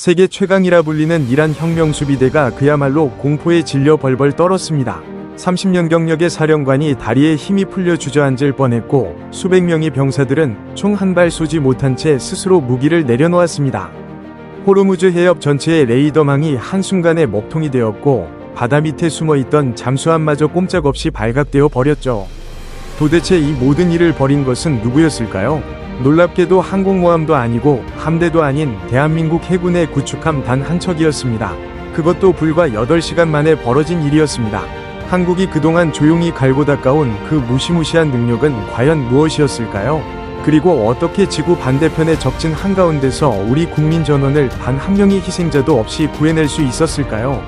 세계 최강이라 불리는 이란 혁명수비대가 그야말로 공포에 질려 벌벌 떨었습니다. 30년 경력의 사령관이 다리에 힘이 풀려 주저앉을 뻔했고 수백 명의 병사들은 총 한 발 쏘지 못한 채 스스로 무기를 내려놓았습니다. 호르무즈 해협 전체의 레이더망이 한순간에 먹통이 되었고 바다 밑에 숨어있던 잠수함마저 꼼짝없이 발각되어 버렸죠. 도대체 이 모든 일을 벌인 것은 누구였을까요? 놀랍게도 항공모함도 아니고 함대도 아닌 대한민국 해군의 구축함 단 한 척이었습니다. 그것도 불과 8시간 만에 벌어진 일이었습니다. 한국이 그동안 조용히 갈고 닦아온 그 무시무시한 능력은 과연 무엇이었을까요? 그리고 어떻게 지구 반대편의 적진 한가운데서 우리 국민 전원을 단 한 명의 희생자도 없이 구해낼 수 있었을까요?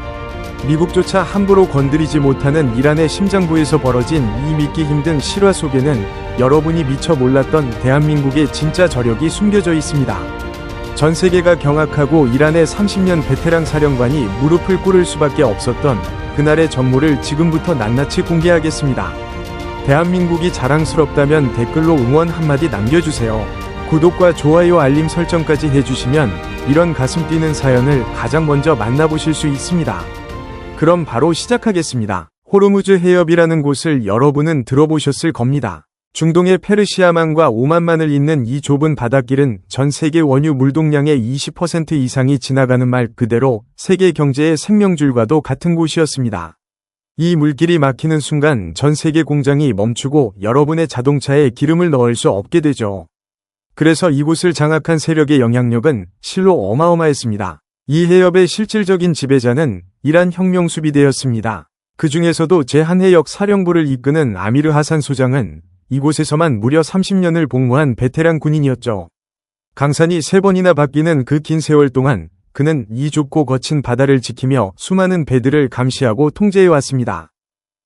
미국조차 함부로 건드리지 못하는 이란의 심장부에서 벌어진 이 믿기 힘든 실화 속에는 여러분이 미처 몰랐던 대한민국의 진짜 저력이 숨겨져 있습니다. 전 세계가 경악하고 이란의 30년 베테랑 사령관이 무릎을 꿇을 수밖에 없었던 그날의 전모를 지금부터 낱낱이 공개하겠습니다. 대한민국이 자랑스럽다면 댓글로 응원 한마디 남겨주세요. 구독과 좋아요 알림 설정까지 해주시면 이런 가슴 뛰는 사연을 가장 먼저 만나보실 수 있습니다. 그럼 바로 시작하겠습니다. 호르무즈 해협이라는 곳을 여러분은 들어보셨을 겁니다. 중동의 페르시아만과 오만만을 잇는 이 좁은 바닷길은 전 세계 원유 물동량의 20% 이상이 지나가는 말 그대로 세계 경제의 생명줄과도 같은 곳이었습니다. 이 물길이 막히는 순간 전 세계 공장이 멈추고 여러분의 자동차에 기름을 넣을 수 없게 되죠. 그래서 이곳을 장악한 세력의 영향력은 실로 어마어마했습니다. 이 해협의 실질적인 지배자는 이란 혁명수비대였습니다. 그 중에서도 제1해역 사령부를 이끄는 아미르 하산 소장은 이곳에서만 무려 30년을 복무한 베테랑 군인이었죠. 강산이 3번이나 바뀌는 그 긴 세월 동안 그는 이 좁고 거친 바다를 지키며 수많은 배들을 감시하고 통제해왔습니다.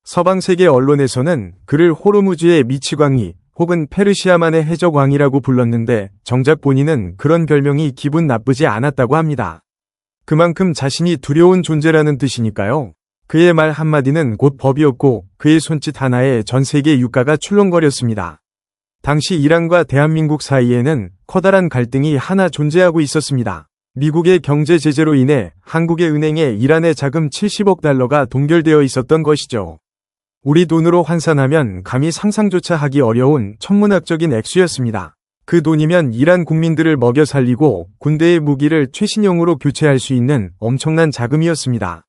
서방 세계 언론에서는 그를 호르무즈의 미치광이 혹은 페르시아만의 해적왕이라고 불렀는데 정작 본인은 그런 별명이 기분 나쁘지 않았다고 합니다. 그만큼 자신이 두려운 존재라는 뜻이니까요. 그의 말 한마디는 곧 법이었고 그의 손짓 하나에 전 세계 유가가 출렁거렸습니다. 당시 이란과 대한민국 사이에는 커다란 갈등이 하나 존재하고 있었습니다. 미국의 경제 제재로 인해 한국의 은행에 이란의 자금 70억 달러가 동결되어 있었던 것이죠. 우리 돈으로 환산하면 감히 상상조차 하기 어려운 천문학적인 액수였습니다. 그 돈이면 이란 국민들을 먹여 살리고 군대의 무기를 최신형으로 교체할 수 있는 엄청난 자금이었습니다.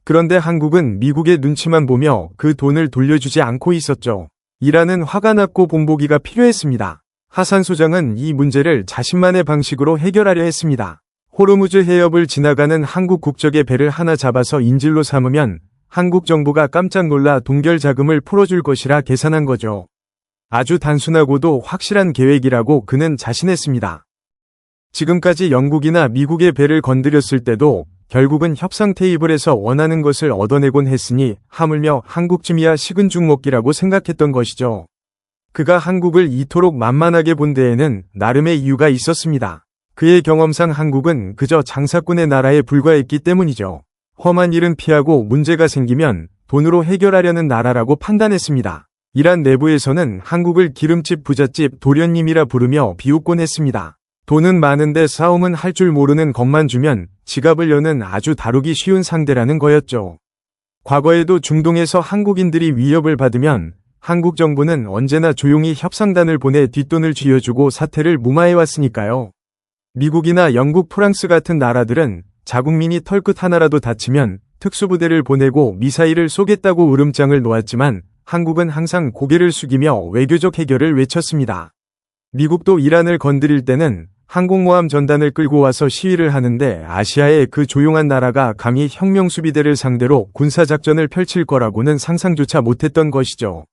그런데 한국은 미국의 눈치만 보며 그 돈을 돌려주지 않고 있었죠. 이란은 화가 났고 본보기가 필요했습니다. 하산 소장은 이 문제를 자신만의 방식으로 해결하려 했습니다. 호르무즈 해협을 지나가는 한국 국적의 배를 하나 잡아서 인질로 삼으면 한국 정부가 깜짝 놀라 동결 자금을 풀어줄 것이라 계산한 거죠. 아주 단순하고도 확실한 계획이라고 그는 자신했습니다. 지금까지 영국이나 미국의 배를 건드렸을 때도 결국은 협상 테이블에서 원하는 것을 얻어내곤 했으니 하물며 한국쯤이야 식은 죽 먹기라고 생각했던 것이죠. 그가 한국을 이토록 만만하게 본 데에는 나름의 이유가 있었습니다. 그의 경험상 한국은 그저 장사꾼의 나라에 불과했기 때문이죠. 험한 일은 피하고 문제가 생기면 돈으로 해결하려는 나라라고 판단했습니다. 이란 내부에서는 한국을 기름집 부잣집 도련님이라 부르며 비웃곤 했습니다. 돈은 많은데 싸움은 할 줄 모르는 것만 주면 지갑을 여는 아주 다루기 쉬운 상대라는 거였죠. 과거에도 중동에서 한국인들이 위협을 받으면 한국 정부는 언제나 조용히 협상단을 보내 뒷돈을 쥐어주고 사태를 무마해왔으니까요. 미국이나 영국, 프랑스 같은 나라들은 자국민이 털끝 하나라도 다치면 특수부대를 보내고 미사일을 쏘겠다고 으름장을 놓았지만 한국은 항상 고개를 숙이며 외교적 해결을 외쳤습니다. 미국도 이란을 건드릴 때는 항공모함 전단을 끌고 와서 시위를 하는데 아시아의 그 조용한 나라가 감히 혁명수비대를 상대로 군사작전을 펼칠 거라고는 상상조차 못했던 것이죠.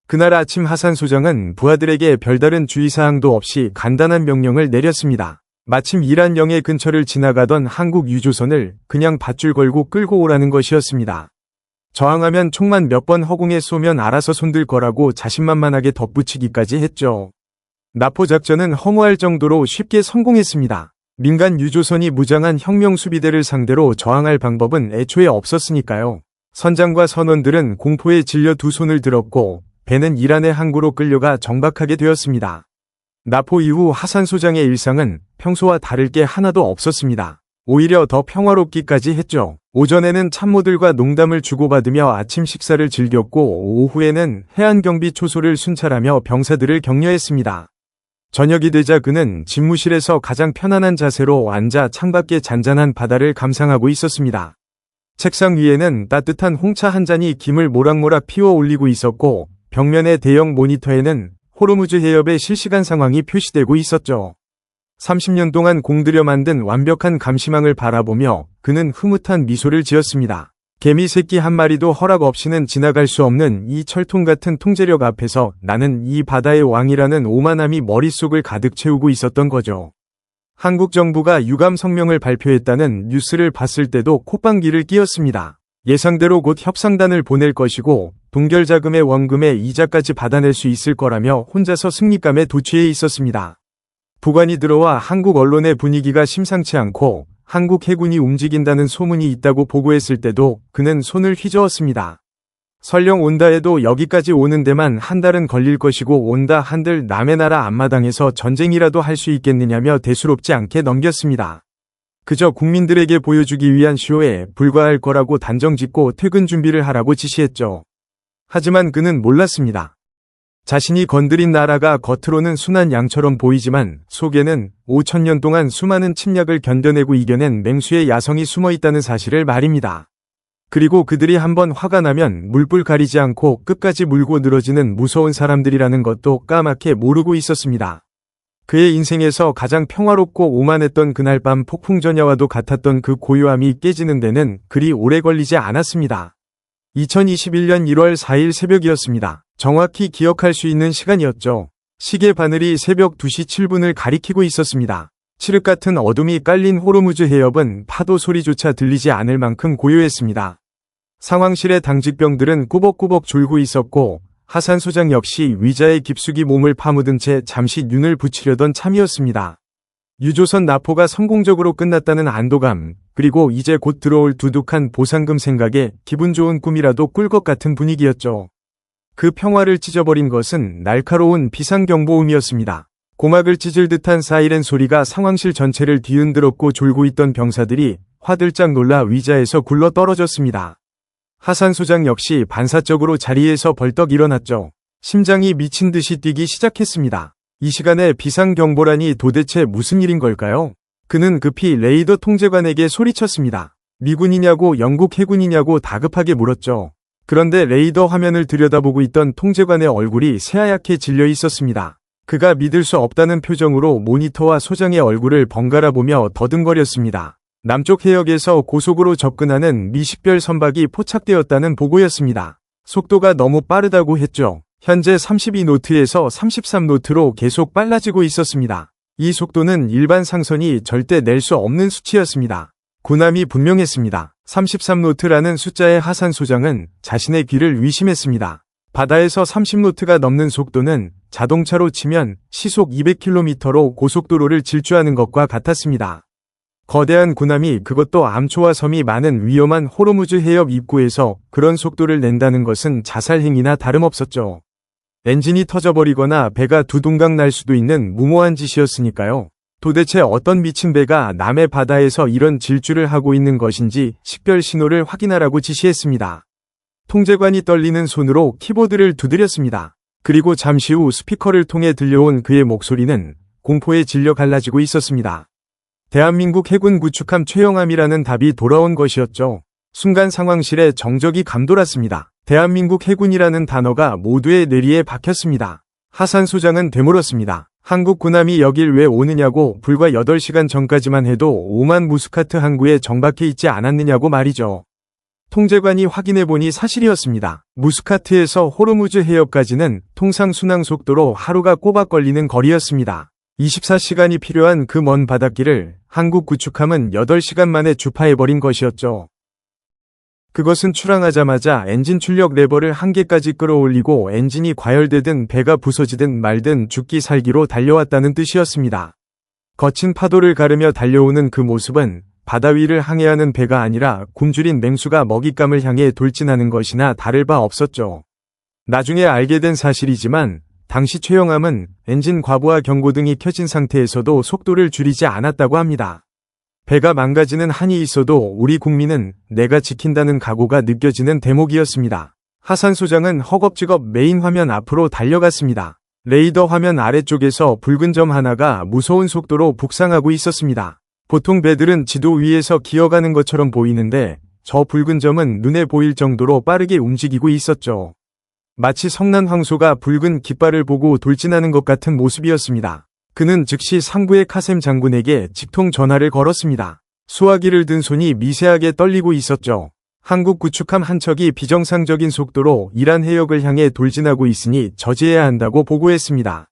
그날 아침 하산 소장은 부하들에게 별다른 주의사항도 없이 간단한 명령을 내렸습니다. 마침 이란 영해 근처를 지나가던 한국 유조선을 그냥 밧줄 걸고 끌고 오라는 것이었습니다. 저항하면 총만 몇 번 허공에 쏘면 알아서 손들 거라고 자신만만하게 덧붙이기까지 했죠. 나포작전은 허무할 정도로 쉽게 성공했습니다. 민간 유조선이 무장한 혁명수비대를 상대로 저항할 방법은 애초에 없었으니까요. 선장과 선원들은 공포에 질려 두 손을 들었고 배는 이란의 항구로 끌려가 정박하게 되었습니다. 나포 이후 하산 소장의 일상은 평소와 다를 게 하나도 없었습니다. 오히려 더 평화롭기까지 했죠. 오전에는 참모들과 농담을 주고받으며 아침 식사를 즐겼고 오후에는 해안경비 초소를 순찰하며 병사들을 격려했습니다. 저녁이 되자 그는 집무실에서 가장 편안한 자세로 앉아 창밖의 잔잔한 바다를 감상하고 있었습니다. 책상 위에는 따뜻한 홍차 한 잔이 김을 모락모락 피워 올리고 있었고 벽면의 대형 모니터에는 호르무즈 해협의 실시간 상황이 표시되고 있었죠. 30년 동안 공들여 만든 완벽한 감시망을 바라보며 그는 흐뭇한 미소를 지었습니다. 개미 새끼 한 마리도 허락 없이는 지나갈 수 없는 이 철통 같은 통제력 앞에서 나는 이 바다의 왕이라는 오만함이 머릿속을 가득 채우고 있었던 거죠. 한국 정부가 유감 성명을 발표했다는 뉴스를 봤을 때도 콧방귀를 뀌었습니다. 예상대로 곧 협상단을 보낼 것이고 동결자금의 원금에 이자까지 받아낼 수 있을 거라며 혼자서 승리감에 도취해 있었습니다. 부관이 들어와 한국 언론의 분위기가 심상치 않고 한국 해군이 움직인다는 소문이 있다고 보고했을 때도 그는 손을 휘저었습니다. 설령 온다 해도 여기까지 오는 데만 한 달은 걸릴 것이고 온다 한들 남의 나라 앞마당에서 전쟁이라도 할 수 있겠느냐며 대수롭지 않게 넘겼습니다. 그저 국민들에게 보여주기 위한 쇼에 불과할 거라고 단정짓고 퇴근 준비를 하라고 지시했죠. 하지만 그는 몰랐습니다. 자신이 건드린 나라가 겉으로는 순한 양처럼 보이지만 속에는 5천년 동안 수많은 침략을 견뎌내고 이겨낸 맹수의 야성이 숨어 있다는 사실을 말입니다. 그리고 그들이 한번 화가 나면 물불 가리지 않고 끝까지 물고 늘어지는 무서운 사람들이라는 것도 까맣게 모르고 있었습니다. 그의 인생에서 가장 평화롭고 오만했던 그날 밤 폭풍전야와도 같았던 그 고요함이 깨지는 데는 그리 오래 걸리지 않았습니다. 2021년 1월 4일 새벽이었습니다. 정확히 기억할 수 있는 시간이었죠. 시계 바늘이 새벽 2시 7분을 가리키고 있었습니다. 칠흑 같은 어둠이 깔린 호르무즈 해협은 파도 소리조차 들리지 않을 만큼 고요했습니다. 상황실의 당직병들은 꾸벅꾸벅 졸고 있었고 하산 소장 역시 위자에 깊숙이 몸을 파묻은 채 잠시 눈을 붙이려던 참이었습니다. 유조선 납포가 성공적으로 끝났다는 안도감, 그리고 이제 곧 들어올 두둑한 보상금 생각에 기분 좋은 꿈이라도 꿀 것 같은 분위기였죠. 그 평화를 찢어버린 것은 날카로운 비상경보음이었습니다. 고막을 찢을 듯한 사이렌 소리가 상황실 전체를 뒤흔들었고 졸고 있던 병사들이 화들짝 놀라 위자에서 굴러 떨어졌습니다. 하산 소장 역시 반사적으로 자리에서 벌떡 일어났죠. 심장이 미친 듯이 뛰기 시작했습니다. 이 시간에 비상경보라니 도대체 무슨 일인 걸까요? 그는 급히 레이더 통제관에게 소리쳤습니다. 미군이냐고 영국 해군이냐고 다급하게 물었죠. 그런데 레이더 화면을 들여다보고 있던 통제관의 얼굴이 새하얗게 질려 있었습니다. 그가 믿을 수 없다는 표정으로 모니터와 소장의 얼굴을 번갈아 보며 더듬거렸습니다. 남쪽 해역에서 고속으로 접근하는 미식별 선박이 포착되었다는 보고였습니다. 속도가 너무 빠르다고 했죠. 현재 32노트에서 33노트로 계속 빨라지고 있었습니다. 이 속도는 일반 상선이 절대 낼 수 없는 수치였습니다. 군함이 분명했습니다. 33노트라는 숫자의 하산 소장은 자신의 귀를 의심했습니다. 바다에서 30노트가 넘는 속도는 자동차로 치면 시속 200km로 고속도로를 질주하는 것과 같았습니다. 거대한 군함이 그것도 암초와 섬이 많은 위험한 호르무즈 해협 입구에서 그런 속도를 낸다는 것은 자살행위나 다름없었죠. 엔진이 터져버리거나 배가 두둥강 날 수도 있는 무모한 짓이었으니까요. 도대체 어떤 미친 배가 남의 바다에서 이런 질주를 하고 있는 것인지 식별 신호를 확인하라고 지시했습니다. 통제관이 떨리는 손으로 키보드를 두드렸습니다. 그리고 잠시 후 스피커를 통해 들려온 그의 목소리는 공포에 질려 갈라지고 있었습니다. 대한민국 해군 구축함 최영함이라는 답이 돌아온 것이었죠. 순간 상황실에 정적이 감돌았습니다. 대한민국 해군이라는 단어가 모두의 뇌리에 박혔습니다. 하산 소장은 되물었습니다. 한국 군함이 여길 왜 오느냐고. 불과 8시간 전까지만 해도 오만 무스카트 항구에 정박해 있지 않았느냐고 말이죠. 통제관이 확인해보니 사실이었습니다. 무스카트에서 호르무즈 해협까지는 통상 순항 속도로 하루가 꼬박 걸리는 거리였습니다. 24시간이 필요한 그 먼 바닷길을 한국 구축함은 8시간 만에 주파해버린 것이었죠. 그것은 출항하자마자 엔진 출력 레버를 한계까지 끌어올리고 엔진이 과열되든 배가 부서지든 말든 죽기 살기로 달려왔다는 뜻이었습니다. 거친 파도를 가르며 달려오는 그 모습은 바다 위를 항해하는 배가 아니라 굶주린 맹수가 먹잇감을 향해 돌진하는 것이나 다를 바 없었죠. 나중에 알게 된 사실이지만 당시 최영함은 엔진 과부하 경고등이 켜진 상태에서도 속도를 줄이지 않았다고 합니다. 배가 망가지는 한이 있어도 우리 국민은 내가 지킨다는 각오가 느껴지는 대목이었습니다. 하산 소장은 허겁지겁 메인 화면 앞으로 달려갔습니다. 레이더 화면 아래쪽에서 붉은 점 하나가 무서운 속도로 북상하고 있었습니다. 보통 배들은 지도 위에서 기어가는 것처럼 보이는데 저 붉은 점은 눈에 보일 정도로 빠르게 움직이고 있었죠. 마치 성난 황소가 붉은 깃발을 보고 돌진하는 것 같은 모습이었습니다. 그는 즉시 상부의 카셈 장군에게 직통 전화를 걸었습니다. 수화기를 든 손이 미세하게 떨리고 있었죠. 한국 구축함 한 척이 비정상적인 속도로 이란 해역을 향해 돌진하고 있으니 저지해야 한다고 보고했습니다.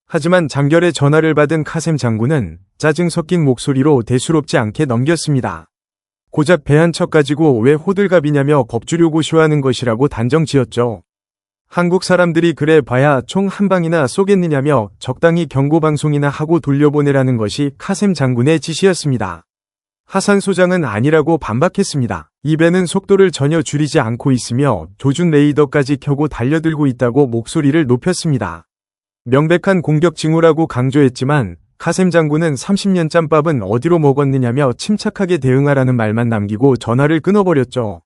하지만 장결의 전화를 받은 카셈 장군은 짜증 섞인 목소리로 대수롭지 않게 넘겼습니다. 고작 배 한 척 가지고 왜 호들갑이냐며 겁주려고 쇼하는 것이라고 단정지었죠. 한국 사람들이 그래 봐야 총 한 방이나 쏘겠느냐며 적당히 경고방송이나 하고 돌려보내라는 것이 카셈 장군의 지시였습니다. 하산 소장은 아니라고 반박했습니다. 이 배는 속도를 전혀 줄이지 않고 있으며 조준 레이더까지 켜고 달려들고 있다고 목소리를 높였습니다. 명백한 공격 징후라고 강조했지만 카셈 장군은 30년 짬밥은 어디로 먹었느냐며 침착하게 대응하라는 말만 남기고 전화를 끊어버렸죠.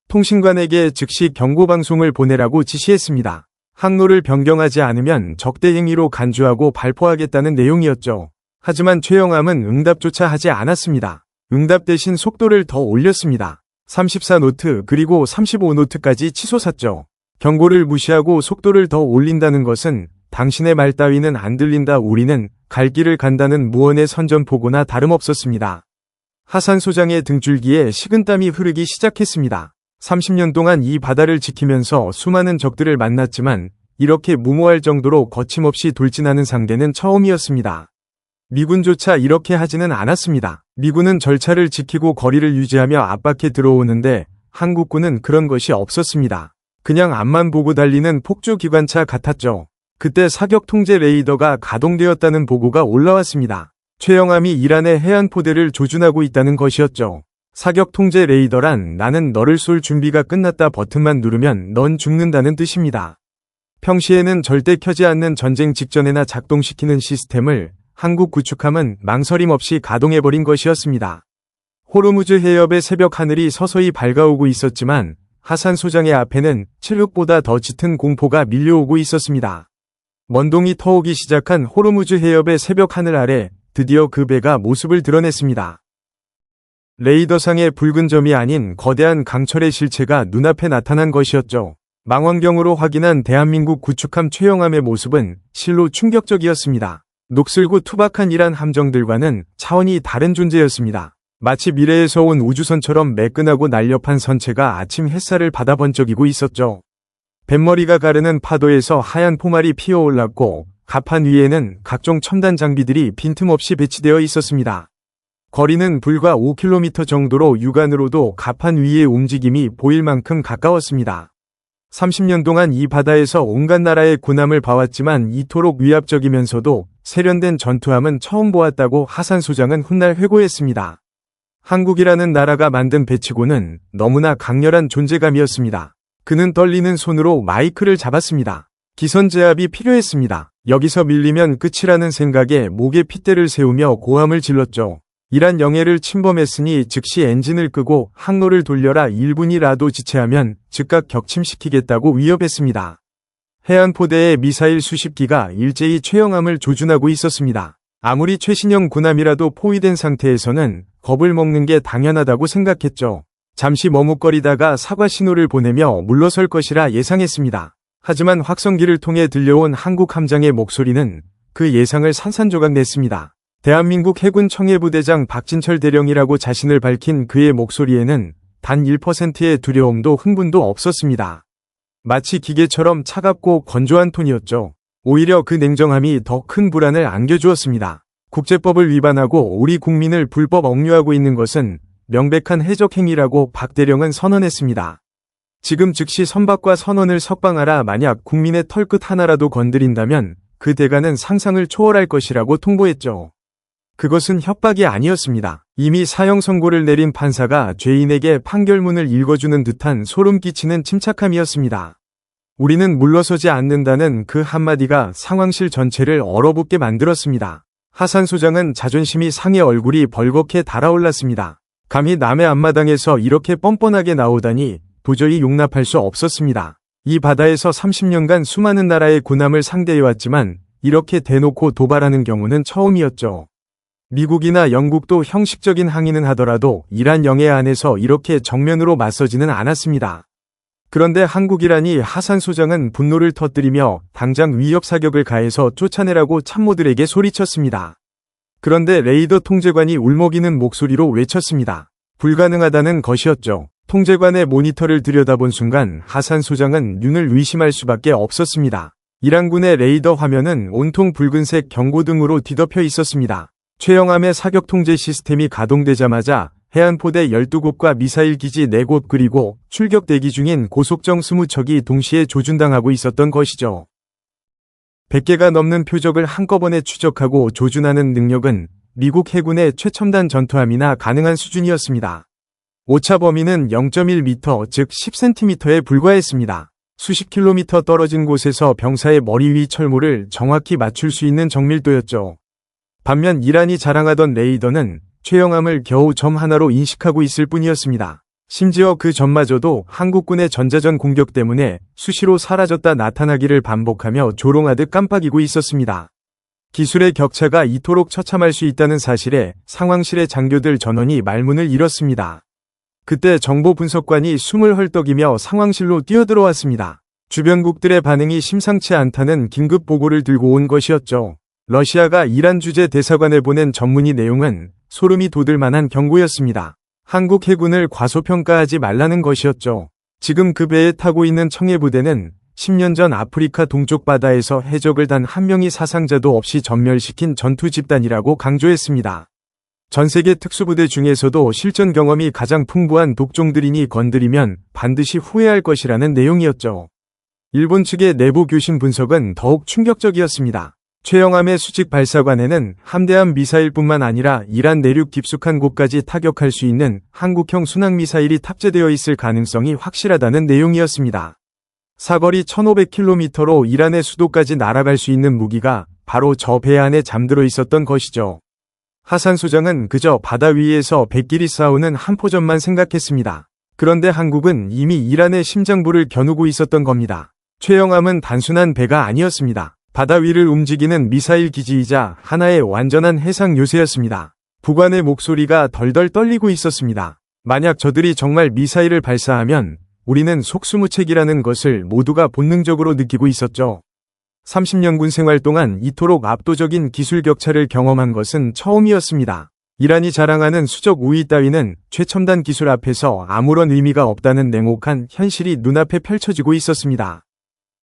통신관에게 즉시 경고방송을 보내라고 지시했습니다. 항로를 변경하지 않으면 적대 행위로 간주하고 발포하겠다는 내용이었죠. 하지만 최영함은 응답조차 하지 않았습니다. 응답 대신 속도를 더 올렸습니다. 34노트 그리고 35노트까지 치솟았죠. 경고를 무시하고 속도를 더 올린다는 것은 당신의 말 따위는 안 들린다, 우리는 갈 길을 간다는 무언의 선전포고나 다름없었습니다. 하산 소장의 등줄기에 식은땀이 흐르기 시작했습니다. 30년 동안 이 바다를 지키면서 수많은 적들을 만났지만 이렇게 무모할 정도로 거침없이 돌진하는 상대는 처음이었습니다. 미군조차 이렇게 하지는 않았습니다. 미군은 절차를 지키고 거리를 유지하며 압박해 들어오는데 한국군은 그런 것이 없었습니다. 그냥 앞만 보고 달리는 폭주기관차 같았죠. 그때 사격 통제 레이더가 가동되었다는 보고가 올라왔습니다. 최영함이 이란의 해안포대를 조준하고 있다는 것이었죠. 사격 통제 레이더란 나는 너를 쏠 준비가 끝났다 버튼만 누르면 넌 죽는다는 뜻입니다. 평시에는 절대 켜지 않는 전쟁 직전에나 작동시키는 시스템을 한국 구축함은 망설임 없이 가동해버린 것이었습니다. 호르무즈 해협의 새벽 하늘이 서서히 밝아오고 있었지만 하산 소장의 앞에는 칠흑보다 더 짙은 공포가 밀려오고 있었습니다. 먼동이 터오기 시작한 호르무즈 해협의 새벽 하늘 아래 드디어 그 배가 모습을 드러냈습니다. 레이더상의 붉은 점이 아닌 거대한 강철의 실체가 눈앞에 나타난 것이었죠. 망원경으로 확인한 대한민국 구축함 최영함의 모습은 실로 충격적이었습니다. 녹슬고 투박한 이란 함정들과는 차원이 다른 존재였습니다. 마치 미래에서 온 우주선처럼 매끈하고 날렵한 선체가 아침 햇살을 받아 번쩍이고 있었죠. 뱃머리가 가르는 파도에서 하얀 포말이 피어올랐고 갑판 위에는 각종 첨단 장비들이 빈틈없이 배치되어 있었습니다. 거리는 불과 5km 정도로 육안으로도 갑판 위의 움직임이 보일 만큼 가까웠습니다. 30년 동안 이 바다에서 온갖 나라의 군함을 봐왔지만 이토록 위압적이면서도 세련된 전투함은 처음 보았다고 하산 소장은 훗날 회고했습니다. 한국이라는 나라가 만든 배치고는 너무나 강렬한 존재감이었습니다. 그는 떨리는 손으로 마이크를 잡았습니다. 기선제압이 필요했습니다. 여기서 밀리면 끝이라는 생각에 목에 핏대를 세우며 고함을 질렀죠. 이란 영해를 침범했으니 즉시 엔진을 끄고 항로를 돌려라, 1분이라도 지체하면 즉각 격침시키겠다고 위협했습니다. 해안포대의 미사일 수십 기가 일제히 최영함을 조준하고 있었습니다. 아무리 최신형 군함이라도 포위된 상태에서는 겁을 먹는 게 당연하다고 생각했죠. 잠시 머뭇거리다가 사과 신호를 보내며 물러설 것이라 예상했습니다. 하지만 확성기를 통해 들려온 한국 함장의 목소리는 그 예상을 산산조각 냈습니다. 대한민국 해군 청해부대장 박진철 대령이라고 자신을 밝힌 그의 목소리에는 단 1%의 두려움도 흥분도 없었습니다. 마치 기계처럼 차갑고 건조한 톤이었죠. 오히려 그 냉정함이 더 큰 불안을 안겨주었습니다. 국제법을 위반하고 우리 국민을 불법 억류하고 있는 것은 명백한 해적 행위라고 박 대령은 선언했습니다. 지금 즉시 선박과 선원을 석방하라, 만약 국민의 털끝 하나라도 건드린다면 그 대가는 상상을 초월할 것이라고 통보했죠. 그것은 협박이 아니었습니다. 이미 사형 선고를 내린 판사가 죄인에게 판결문을 읽어주는 듯한 소름 끼치는 침착함이었습니다. 우리는 물러서지 않는다는 그 한마디가 상황실 전체를 얼어붙게 만들었습니다. 하산 소장은 자존심이 상해 얼굴이 벌겋게 달아올랐습니다. 감히 남의 앞마당에서 이렇게 뻔뻔하게 나오다니 도저히 용납할 수 없었습니다. 이 바다에서 30년간 수많은 나라의 군함을 상대해왔지만 이렇게 대놓고 도발하는 경우는 처음이었죠. 미국이나 영국도 형식적인 항의는 하더라도 이란 영해 안에서 이렇게 정면으로 맞서지는 않았습니다. 그런데 한국이라니 하산 소장은 분노를 터뜨리며 당장 위협 사격을 가해서 쫓아내라고 참모들에게 소리쳤습니다. 그런데 레이더 통제관이 울먹이는 목소리로 외쳤습니다. 불가능하다는 것이었죠. 통제관의 모니터를 들여다본 순간 하산 소장은 눈을 의심할 수밖에 없었습니다. 이란군의 레이더 화면은 온통 붉은색 경고등으로 뒤덮여 있었습니다. 최영함의 사격 통제 시스템이 가동되자마자 해안포대 12곳과 미사일 기지 4곳 그리고 출격 대기 중인 고속정 20척이 동시에 조준당하고 있었던 것이죠. 100개가 넘는 표적을 한꺼번에 추적하고 조준하는 능력은 미국 해군의 최첨단 전투함이나 가능한 수준이었습니다. 오차 범위는 0.1m 즉 10cm에 불과했습니다. 수십 킬로미터 떨어진 곳에서 병사의 머리 위 철모를 정확히 맞출 수 있는 정밀도였죠. 반면 이란이 자랑하던 레이더는 최영함을 겨우 점 하나로 인식하고 있을 뿐이었습니다. 심지어 그 점마저도 한국군의 전자전 공격 때문에 수시로 사라졌다 나타나기를 반복하며 조롱하듯 깜빡이고 있었습니다. 기술의 격차가 이토록 처참할 수 있다는 사실에 상황실의 장교들 전원이 말문을 잃었습니다. 그때 정보분석관이 숨을 헐떡이며 상황실로 뛰어들어왔습니다. 주변국들의 반응이 심상치 않다는 긴급 보고를 들고 온 것이었죠. 러시아가 이란 주재 대사관에 보낸 전문의 내용은 소름이 돋을 만한 경고였습니다. 한국 해군을 과소평가하지 말라는 것이었죠. 지금 그 배에 타고 있는 청해부대는 10년 전 아프리카 동쪽 바다에서 해적을 단 한 명의 사상자도 없이 전멸시킨 전투 집단이라고 강조했습니다. 전세계 특수부대 중에서도 실전 경험이 가장 풍부한 독종들이니 건드리면 반드시 후회할 것이라는 내용이었죠. 일본 측의 내부 교신 분석은 더욱 충격적이었습니다. 최영함의 수직 발사관에는 함대함 미사일뿐만 아니라 이란 내륙 깊숙한 곳까지 타격할 수 있는 한국형 순항미사일이 탑재되어 있을 가능성이 확실하다는 내용이었습니다. 사거리 1500km로 이란의 수도까지 날아갈 수 있는 무기가 바로 저 배 안에 잠들어 있었던 것이죠. 하산 소장은 그저 바다 위에서 백끼리 싸우는 한포전만 생각했습니다. 그런데 한국은 이미 이란의 심장부를 겨누고 있었던 겁니다. 최영함은 단순한 배가 아니었습니다. 바다 위를 움직이는 미사일 기지이자 하나의 완전한 해상 요새였습니다. 부관의 목소리가 덜덜 떨리고 있었습니다. 만약 저들이 정말 미사일을 발사하면 우리는 속수무책이라는 것을 모두가 본능적으로 느끼고 있었죠. 30년 군 생활 동안 이토록 압도적인 기술 격차를 경험한 것은 처음이었습니다. 이란이 자랑하는 수적 우위 따위는 최첨단 기술 앞에서 아무런 의미가 없다는 냉혹한 현실이 눈앞에 펼쳐지고 있었습니다.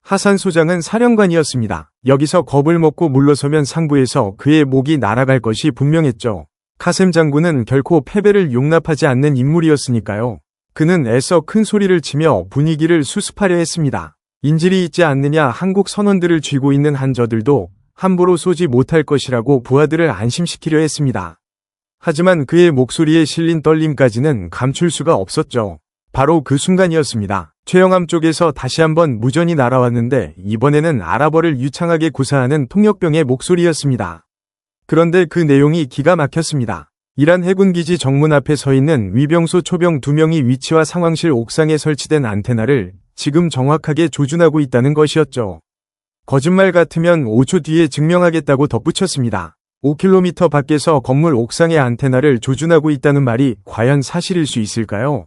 하산 소장은 사령관이었습니다. 여기서 겁을 먹고 물러서면 상부에서 그의 목이 날아갈 것이 분명했죠. 카셈 장군은 결코 패배를 용납하지 않는 인물이었으니까요. 그는 애써 큰 소리를 치며 분위기를 수습하려 했습니다. 인질이 있지 않느냐 한국 선원들을 쥐고 있는 한저들도 함부로 쏘지 못할 것이라고 부하들을 안심시키려 했습니다. 하지만 그의 목소리에 실린 떨림까지는 감출 수가 없었죠. 바로 그 순간이었습니다. 최영함 쪽에서 다시 한번 무전이 날아왔는데 이번에는 아랍어를 유창하게 구사하는 통역병의 목소리였습니다. 그런데 그 내용이 기가 막혔습니다. 이란 해군기지 정문 앞에 서 있는 위병소 초병 2명이 위치와 상황실 옥상에 설치된 안테나를 지금 정확하게 조준하고 있다는 것이었죠. 거짓말 같으면 5초 뒤에 증명하겠다고 덧붙였습니다. 5km 밖에서 건물 옥상의 안테나를 조준하고 있다는 말이 과연 사실일 수 있을까요?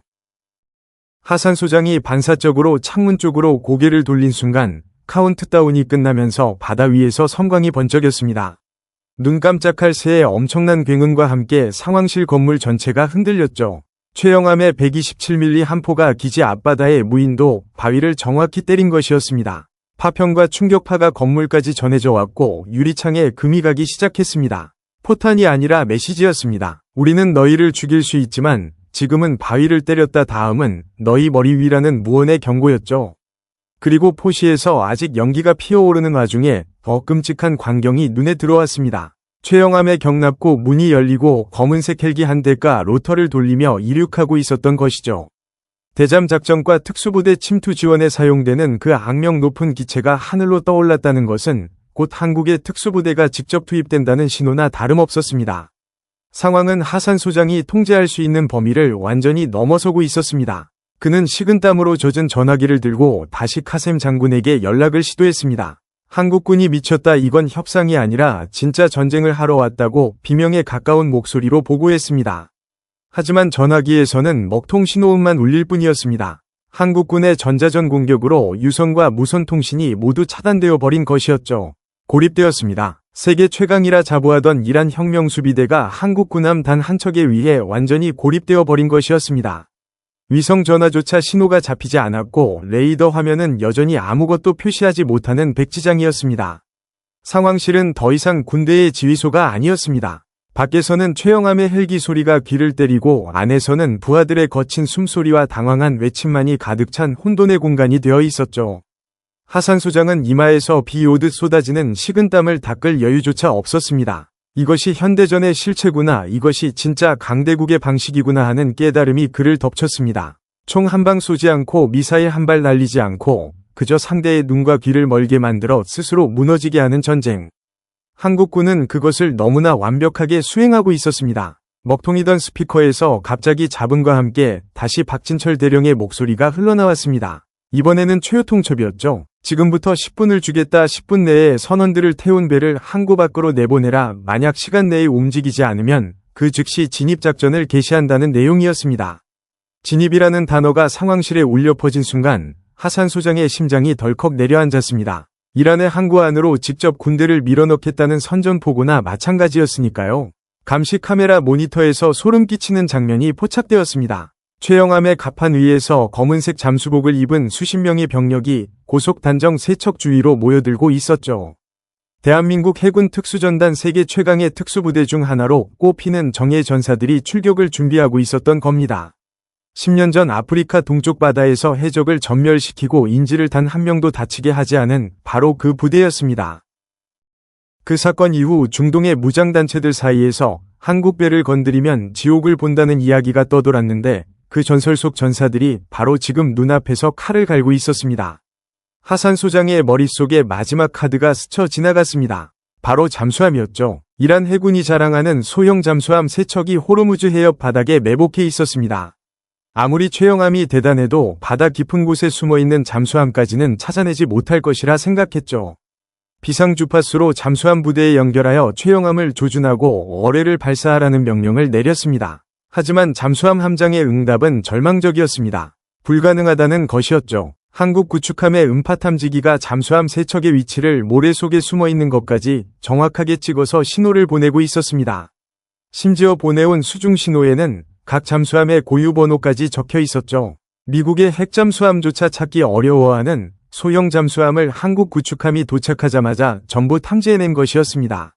하산 소장이 반사적으로 창문 쪽으로 고개를 돌린 순간 카운트다운이 끝나면서 바다 위에서 섬광이 번쩍였습니다. 눈 깜짝할 새의 엄청난 굉음과 함께 상황실 건물 전체가 흔들렸죠. 최영함의 127mm 한 포가 기지 앞바다의 무인도 바위를 정확히 때린 것이었습니다. 파편과 충격파가 건물까지 전해져 왔고 유리창에 금이 가기 시작했습니다. 포탄이 아니라 메시지였습니다. 우리는 너희를 죽일 수 있지만 지금은 바위를 때렸다 다음은 너희 머리 위라는 무언의 경고였죠. 그리고 포시에서 아직 연기가 피어오르는 와중에 더 끔찍한 광경이 눈에 들어왔습니다. 최영함의 경납고 문이 열리고 검은색 헬기 한 대가 로터를 돌리며 이륙하고 있었던 것이죠. 대잠 작전과 특수부대 침투 지원에 사용되는 그 악명 높은 기체가 하늘로 떠올랐다는 것은 곧 한국의 특수부대가 직접 투입된다는 신호나 다름없었습니다. 상황은 하산 소장이 통제할 수 있는 범위를 완전히 넘어서고 있었습니다. 그는 식은땀으로 젖은 전화기를 들고 다시 카셈 장군에게 연락을 시도했습니다. 한국군이 미쳤다, 이건 협상이 아니라 진짜 전쟁을 하러 왔다고 비명에 가까운 목소리로 보고했습니다. 하지만 전화기에서는 먹통 신호음만 울릴 뿐이었습니다. 한국군의 전자전 공격으로 유선과 무선 통신이 모두 차단되어 버린 것이었죠. 고립되었습니다. 세계 최강이라 자부하던 이란 혁명수비대가 한국 군함 단 한 척에 의해 완전히 고립되어 버린 것이었습니다. 위성 전화조차 신호가 잡히지 않았고 레이더 화면은 여전히 아무것도 표시하지 못하는 백지장이었습니다. 상황실은 더 이상 군대의 지휘소가 아니었습니다. 밖에서는 최영함의 헬기 소리가 귀를 때리고 안에서는 부하들의 거친 숨소리와 당황한 외침만이 가득 찬 혼돈의 공간이 되어 있었죠. 하산 소장은 이마에서 비 오듯 쏟아지는 식은땀을 닦을 여유조차 없었습니다. 이것이 현대전의 실체구나, 이것이 진짜 강대국의 방식이구나 하는 깨달음이 그를 덮쳤습니다. 총 한 방 쏘지 않고 미사일 한 발 날리지 않고 그저 상대의 눈과 귀를 멀게 만들어 스스로 무너지게 하는 전쟁. 한국군은 그것을 너무나 완벽하게 수행하고 있었습니다. 먹통이던 스피커에서 갑자기 잡음과 함께 다시 박진철 대령의 목소리가 흘러나왔습니다. 이번에는 최후통첩이었죠. 지금부터 10분을 주겠다. 10분 내에 선원들을 태운 배를 항구 밖으로 내보내라. 만약 시간 내에 움직이지 않으면 그 즉시 진입작전을 개시한다는 내용이었습니다. 진입이라는 단어가 상황실에 울려 퍼진 순간 하산 소장의 심장이 덜컥 내려앉았습니다. 이란의 항구 안으로 직접 군대를 밀어넣겠다는 선전포고나 마찬가지였으니까요. 감시 카메라 모니터에서 소름 끼치는 장면이 포착되었습니다. 최영함의 갑판 위에서 검은색 잠수복을 입은 수십 명의 병력이 고속 단정 세척 주위로 모여들고 있었죠. 대한민국 해군 특수전단 세계 최강의 특수부대 중 하나로 꼽히는 정예 전사들이 출격을 준비하고 있었던 겁니다. 10년 전 아프리카 동쪽 바다에서 해적을 전멸시키고 인질을 단 한 명도 다치게 하지 않은 바로 그 부대였습니다. 그 사건 이후 중동의 무장단체들 사이에서 한국 배를 건드리면 지옥을 본다는 이야기가 떠돌았는데 그 전설 속 전사들이 바로 지금 눈앞에서 칼을 갈고 있었습니다. 하산 소장의 머릿속에 마지막 카드가 스쳐 지나갔습니다. 바로 잠수함이었죠. 이란 해군이 자랑하는 소형 잠수함 3척이 호르무즈 해협 바닥에 매복해 있었습니다. 아무리 최영함이 대단해도 바다 깊은 곳에 숨어있는 잠수함까지는 찾아내지 못할 것이라 생각했죠. 비상주파수로 잠수함 부대에 연결하여 최영함을 조준하고 어뢰를 발사하라는 명령을 내렸습니다. 하지만 잠수함 함장의 응답은 절망적이었습니다. 불가능하다는 것이었죠. 한국 구축함의 음파 탐지기가 잠수함 3척의 위치를 모래 속에 숨어있는 것까지 정확하게 찍어서 신호를 보내고 있었습니다. 심지어 보내온 수중 신호에는 각 잠수함의 고유 번호까지 적혀 있었죠. 미국의 핵잠수함조차 찾기 어려워하는 소형 잠수함을 한국 구축함이 도착하자마자 전부 탐지해낸 것이었습니다.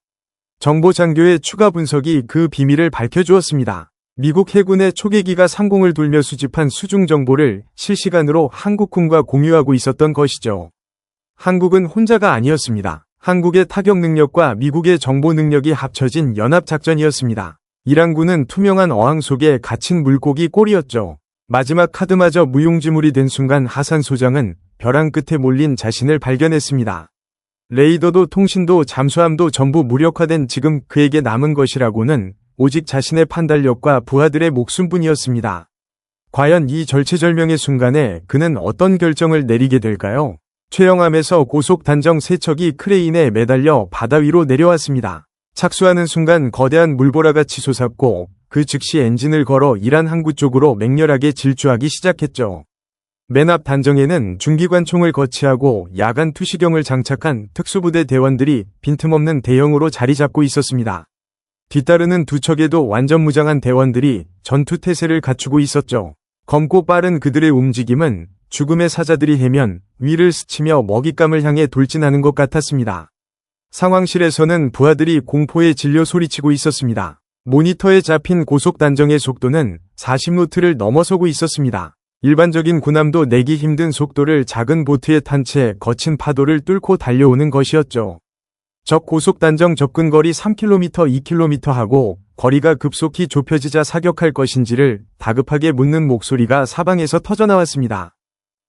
정보 장교의 추가 분석이 그 비밀을 밝혀주었습니다. 미국 해군의 초계기가 상공을 돌며 수집한 수중 정보를 실시간으로 한국군과 공유하고 있었던 것이죠. 한국은 혼자가 아니었습니다. 한국의 타격 능력과 미국의 정보 능력이 합쳐진 연합작전이었습니다. 이란군은 투명한 어항 속에 갇힌 물고기 꼴이었죠. 마지막 카드마저 무용지물이 된 순간 하산 소장은 벼랑 끝에 몰린 자신을 발견했습니다. 레이더도 통신도 잠수함도 전부 무력화된 지금 그에게 남은 것이라고는 오직 자신의 판단력과 부하들의 목숨뿐이었습니다. 과연 이 절체절명의 순간에 그는 어떤 결정을 내리게 될까요? 최영함에서 고속 단정 3척이 크레인에 매달려 바다 위로 내려왔습니다. 착수하는 순간 거대한 물보라가 치솟았고 그 즉시 엔진을 걸어 이란 항구 쪽으로 맹렬하게 질주하기 시작했죠. 맨 앞 단정에는 중기관총을 거치하고 야간 투시경을 장착한 특수부대 대원들이 빈틈없는 대형으로 자리 잡고 있었습니다. 뒤따르는 두 척에도 완전 무장한 대원들이 전투 태세를 갖추고 있었죠. 검고 빠른 그들의 움직임은 죽음의 사자들이 해면 위를 스치며 먹잇감을 향해 돌진하는 것 같았습니다. 상황실에서는 부하들이 공포에 질려 소리치고 있었습니다. 모니터에 잡힌 고속 단정의 속도는 40노트를 넘어서고 있었습니다. 일반적인 군함도 내기 힘든 속도를 작은 보트에 탄 채 거친 파도를 뚫고 달려오는 것이었죠. 적 고속 단정 접근거리 3km, 2km 하고 거리가 급속히 좁혀지자 사격할 것인지를 다급하게 묻는 목소리가 사방에서 터져나왔습니다.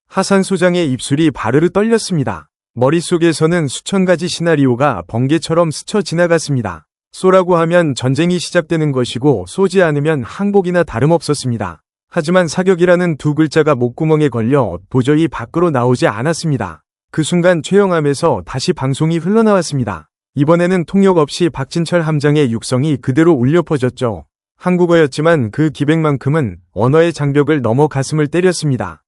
하산 소장의 입술이 바르르 떨렸습니다. 머릿속에서는 수천 가지 시나리오가 번개처럼 스쳐 지나갔습니다. 쏘라고 하면 전쟁이 시작되는 것이고 쏘지 않으면 항복이나 다름없었습니다. 하지만 사격이라는 두 글자가 목구멍에 걸려 도저히 밖으로 나오지 않았습니다. 그 순간 최영함에서 다시 방송이 흘러나왔습니다. 이번에는 통역 없이 박진철 함장의 육성이 그대로 울려 퍼졌죠. 한국어였지만 그 기백만큼은 언어의 장벽을 넘어 가슴을 때렸습니다.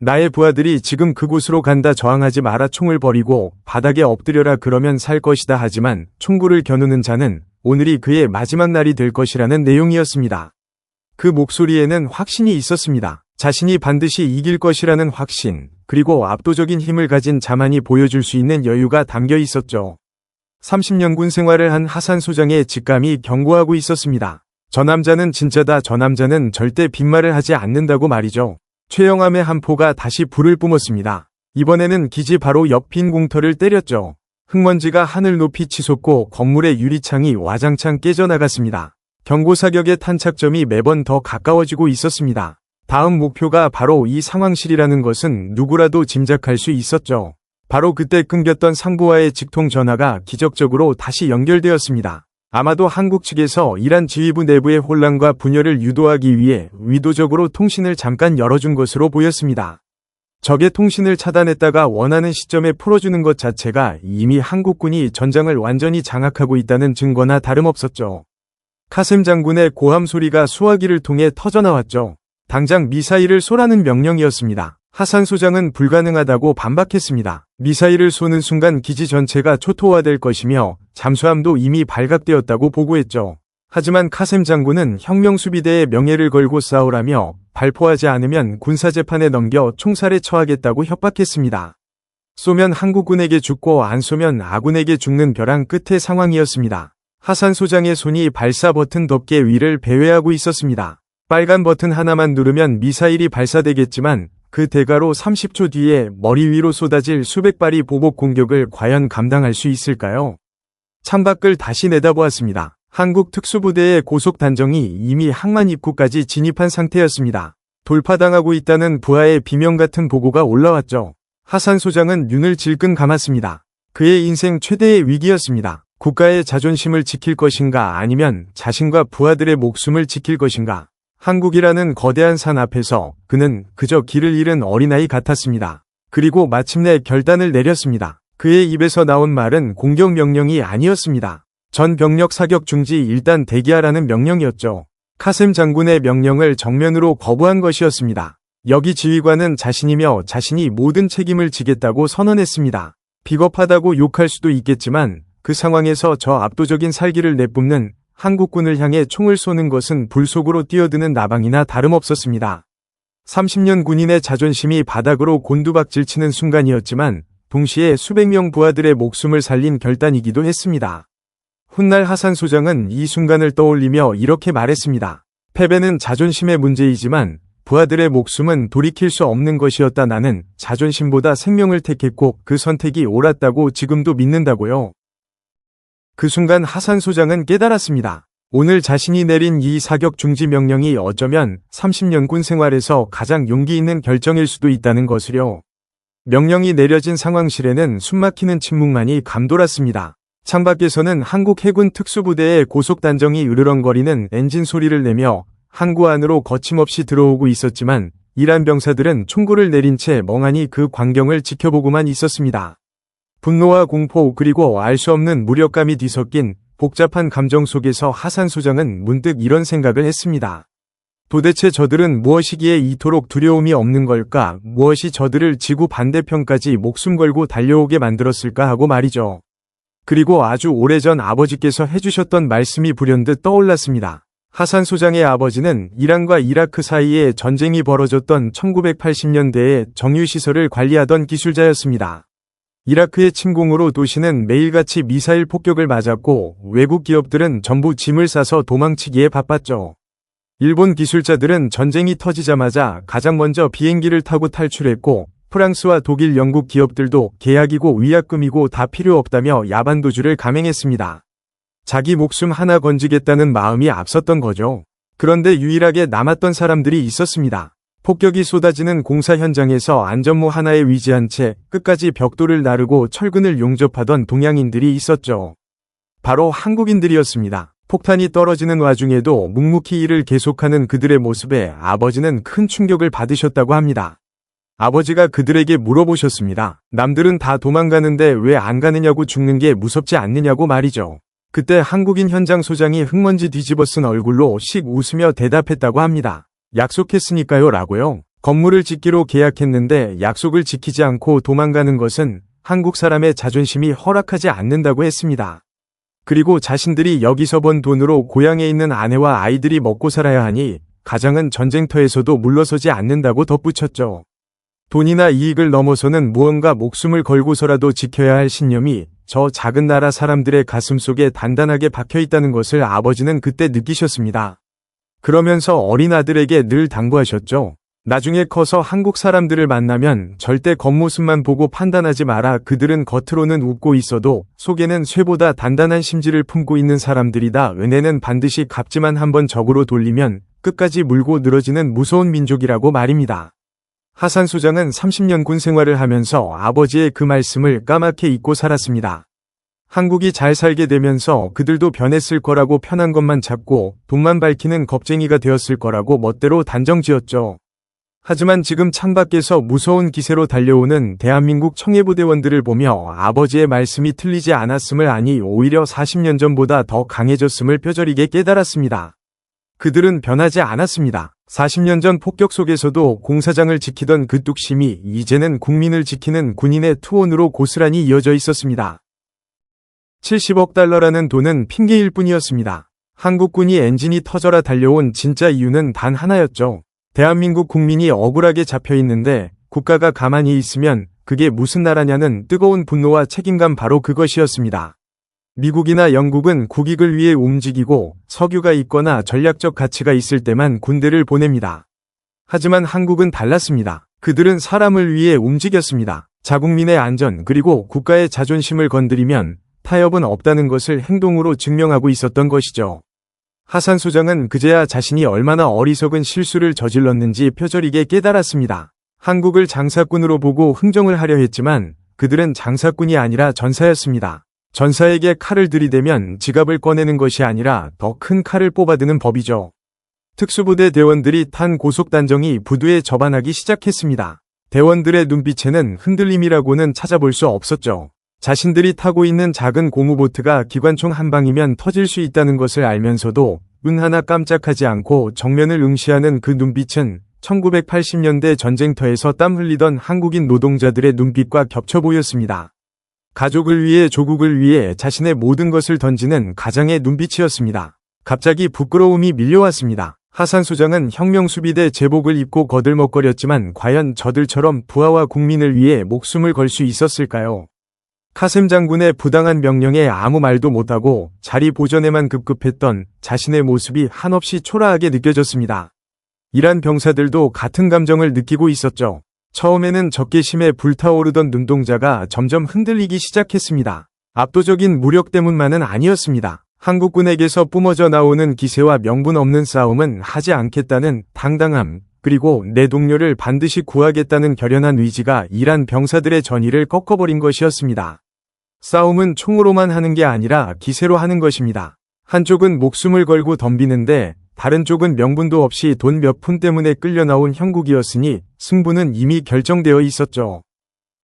나의 부하들이 지금 그곳으로 간다. 저항하지 마라. 총을 버리고 바닥에 엎드려라. 그러면 살 것이다. 하지만 총구를 겨누는 자는 오늘이 그의 마지막 날이 될 것이라는 내용이었습니다. 그 목소리에는 확신이 있었습니다. 자신이 반드시 이길 것이라는 확신, 그리고 압도적인 힘을 가진 자만이 보여줄 수 있는 여유가 담겨 있었죠. 30년 군 생활을 한 하산 소장의 직감이 경고하고 있었습니다. 저 남자는 진짜다. 저 남자는 절대 빈말을 하지 않는다고 말이죠. 최영함의 한 포가 다시 불을 뿜었습니다. 이번에는 기지 바로 옆 빈 공터를 때렸죠. 흙먼지가 하늘 높이 치솟고 건물의 유리창이 와장창 깨져나갔습니다. 경고사격의 탄착점이 매번 더 가까워지고 있었습니다. 다음 목표가 바로 이 상황실이라는 것은 누구라도 짐작할 수 있었죠. 바로 그때 끊겼던 상부와의 직통 전화가 기적적으로 다시 연결되었습니다. 아마도 한국 측에서 이란 지휘부 내부의 혼란과 분열을 유도하기 위해 의도적으로 통신을 잠깐 열어준 것으로 보였습니다. 적의 통신을 차단했다가 원하는 시점에 풀어주는 것 자체가 이미 한국군이 전장을 완전히 장악하고 있다는 증거나 다름없었죠. 카셈 장군의 고함 소리가 수화기를 통해 터져나왔죠. 당장 미사일을 쏘라는 명령이었습니다. 하산 소장은 불가능하다고 반박했습니다. 미사일을 쏘는 순간 기지 전체가 초토화될 것이며 잠수함도 이미 발각되었다고 보고했죠. 하지만 카셈 장군은 혁명수비대의 명예를 걸고 싸우라며 발포하지 않으면 군사재판에 넘겨 총살에 처하겠다고 협박했습니다. 쏘면 한국군에게 죽고 안 쏘면 아군에게 죽는 벼랑 끝의 상황이었습니다. 하산 소장의 손이 발사 버튼 덮개 위를 배회하고 있었습니다. 빨간 버튼 하나만 누르면 미사일이 발사되겠지만 그 대가로 30초 뒤에 머리 위로 쏟아질 수백 발의 보복 공격을 과연 감당할 수 있을까요? 창밖을 다시 내다보았습니다. 한국 특수부대의 고속 단정이 이미 항만 입구까지 진입한 상태였습니다. 돌파당하고 있다는 부하의 비명 같은 보고가 올라왔죠. 하산 소장은 눈을 질끈 감았습니다. 그의 인생 최대의 위기였습니다. 국가의 자존심을 지킬 것인가 아니면 자신과 부하들의 목숨을 지킬 것인가. 한국이라는 거대한 산 앞에서 그는 그저 길을 잃은 어린아이 같았습니다. 그리고 마침내 결단을 내렸습니다. 그의 입에서 나온 말은 공격 명령이 아니었습니다. 전 병력 사격 중지 일단 대기하라는 명령이었죠. 카셈 장군의 명령을 정면으로 거부한 것이었습니다. 여기 지휘관은 자신이며 자신이 모든 책임을 지겠다고 선언했습니다. 비겁하다고 욕할 수도 있겠지만 그 상황에서 저 압도적인 살기를 내뿜는 한국군을 향해 총을 쏘는 것은 불 속으로 뛰어드는 나방이나 다름없었습니다. 30년 군인의 자존심이 바닥으로 곤두박질치는 순간이었지만 동시에 수백 명 부하들의 목숨을 살린 결단이기도 했습니다. 훗날 하산 소장은 이 순간을 떠올리며 이렇게 말했습니다. 패배는 자존심의 문제이지만 부하들의 목숨은 돌이킬 수 없는 것이었다. 나는 자존심보다 생명을 택했고 그 선택이 옳았다고 지금도 믿는다고요. 그 순간 하산 소장은 깨달았습니다. 오늘 자신이 내린 이 사격 중지 명령이 어쩌면 30년 군 생활에서 가장 용기 있는 결정일 수도 있다는 것을요. 명령이 내려진 상황실에는 숨막히는 침묵만이 감돌았습니다. 창밖에서는 한국 해군 특수부대의 고속단정이 으르렁거리는 엔진 소리를 내며 항구 안으로 거침없이 들어오고 있었지만 이란 병사들은 총구를 내린 채 멍하니 그 광경을 지켜보고만 있었습니다. 분노와 공포 그리고 알 수 없는 무력감이 뒤섞인 복잡한 감정 속에서 하산 소장은 문득 이런 생각을 했습니다. 도대체 저들은 무엇이기에 이토록 두려움이 없는 걸까? 무엇이 저들을 지구 반대편까지 목숨 걸고 달려오게 만들었을까 하고 말이죠. 그리고 아주 오래전 아버지께서 해주셨던 말씀이 불현듯 떠올랐습니다. 하산 소장의 아버지는 이란과 이라크 사이에 전쟁이 벌어졌던 1980년대에 정유시설을 관리하던 기술자였습니다. 이라크의 침공으로 도시는 매일같이 미사일 폭격을 맞았고 외국 기업들은 전부 짐을 싸서 도망치기에 바빴죠. 일본 기술자들은 전쟁이 터지자마자 가장 먼저 비행기를 타고 탈출했고 프랑스와 독일, 영국 기업들도 계약이고 위약금이고 다 필요 없다며 야반도주를 감행했습니다. 자기 목숨 하나 건지겠다는 마음이 앞섰던 거죠. 그런데 유일하게 남았던 사람들이 있었습니다. 폭격이 쏟아지는 공사 현장에서 안전모 하나에 위지한 채 끝까지 벽돌을 나르고 철근을 용접하던 동양인들이 있었죠. 바로 한국인들이었습니다. 폭탄이 떨어지는 와중에도 묵묵히 일을 계속하는 그들의 모습에 아버지는 큰 충격을 받으셨다고 합니다. 아버지가 그들에게 물어보셨습니다. 남들은 다 도망가는데 왜 안 가느냐고, 죽는 게 무섭지 않느냐고 말이죠. 그때 한국인 현장 소장이 흙먼지 뒤집어 쓴 얼굴로 씩 웃으며 대답했다고 합니다. 약속했으니까요 라고요. 건물을 짓기로 계약했는데 약속을 지키지 않고 도망가는 것은 한국 사람의 자존심이 허락하지 않는다고 했습니다. 그리고 자신들이 여기서 번 돈으로 고향에 있는 아내와 아이들이 먹고 살아야 하니 가장은 전쟁터에서도 물러서지 않는다고 덧붙였죠. 돈이나 이익을 넘어서는 무언가 목숨을 걸고서라도 지켜야 할 신념이 저 작은 나라 사람들의 가슴속에 단단하게 박혀있다는 것을 아버지는 그때 느끼셨습니다. 그러면서 어린 아들에게 늘 당부하셨죠. 나중에 커서 한국 사람들을 만나면 절대 겉모습만 보고 판단하지 마라. 그들은 겉으로는 웃고 있어도 속에는 쇠보다 단단한 심지를 품고 있는 사람들이다. 은혜는 반드시 갚지만 한번 적으로 돌리면 끝까지 물고 늘어지는 무서운 민족이라고 말입니다. 하산 소장은 30년 군 생활을 하면서 아버지의 그 말씀을 까맣게 잊고 살았습니다. 한국이 잘 살게 되면서 그들도 변했을 거라고 편한 것만 찾고 돈만 밝히는 겁쟁이가 되었을 거라고 멋대로 단정지었죠. 하지만 지금 창밖에서 무서운 기세로 달려오는 대한민국 청해부대원들을 보며 아버지의 말씀이 틀리지 않았음을 아니 오히려 40년 전보다 더 강해졌음을 뼈저리게 깨달았습니다. 그들은 변하지 않았습니다. 40년 전 폭격 속에서도 공사장을 지키던 그 뚝심이 이제는 국민을 지키는 군인의 투혼으로 고스란히 이어져 있었습니다. 70억 달러라는 돈은 핑계일 뿐이었습니다. 한국군이 엔진이 터져라 달려온 진짜 이유는 단 하나였죠. 대한민국 국민이 억울하게 잡혀 있는데 국가가 가만히 있으면 그게 무슨 나라냐는 뜨거운 분노와 책임감, 바로 그것이었습니다. 미국이나 영국은 국익을 위해 움직이고 석유가 있거나 전략적 가치가 있을 때만 군대를 보냅니다. 하지만 한국은 달랐습니다. 그들은 사람을 위해 움직였습니다. 자국민의 안전 그리고 국가의 자존심을 건드리면 타협은 없다는 것을 행동으로 증명하고 있었던 것이죠. 하산 소장은 그제야 자신이 얼마나 어리석은 실수를 저질렀는지 뼈저리게 깨달았습니다. 한국을 장사꾼으로 보고 흥정을 하려 했지만 그들은 장사꾼이 아니라 전사였습니다. 전사에게 칼을 들이대면 지갑을 꺼내는 것이 아니라 더 큰 칼을 뽑아드는 법이죠. 특수부대 대원들이 탄 고속단정이 부두에 접안하기 시작했습니다. 대원들의 눈빛에는 흔들림이라고는 찾아볼 수 없었죠. 자신들이 타고 있는 작은 고무보트가 기관총 한 방이면 터질 수 있다는 것을 알면서도 눈 하나 깜짝하지 않고 정면을 응시하는 그 눈빛은 1980년대 전쟁터에서 땀 흘리던 한국인 노동자들의 눈빛과 겹쳐 보였습니다. 가족을 위해, 조국을 위해 자신의 모든 것을 던지는 가장의 눈빛이었습니다. 갑자기 부끄러움이 밀려왔습니다. 하산 소장은 혁명수비대 제복을 입고 거들먹거렸지만 과연 저들처럼 부하와 국민을 위해 목숨을 걸 수 있었을까요? 카셈 장군의 부당한 명령에 아무 말도 못하고 자리 보전에만 급급했던 자신의 모습이 한없이 초라하게 느껴졌습니다. 이란 병사들도 같은 감정을 느끼고 있었죠. 처음에는 적개심에 불타오르던 눈동자가 점점 흔들리기 시작했습니다. 압도적인 무력 때문만은 아니었습니다. 한국군에게서 뿜어져 나오는 기세와 명분 없는 싸움은 하지 않겠다는 당당함, 그리고 내 동료를 반드시 구하겠다는 결연한 의지가 이란 병사들의 전의를 꺾어버린 것이었습니다. 싸움은 총으로만 하는 게 아니라 기세로 하는 것입니다. 한쪽은 목숨을 걸고 덤비는데 다른 쪽은 명분도 없이 돈 몇 푼 때문에 끌려 나온 형국이었으니 승부는 이미 결정되어 있었죠.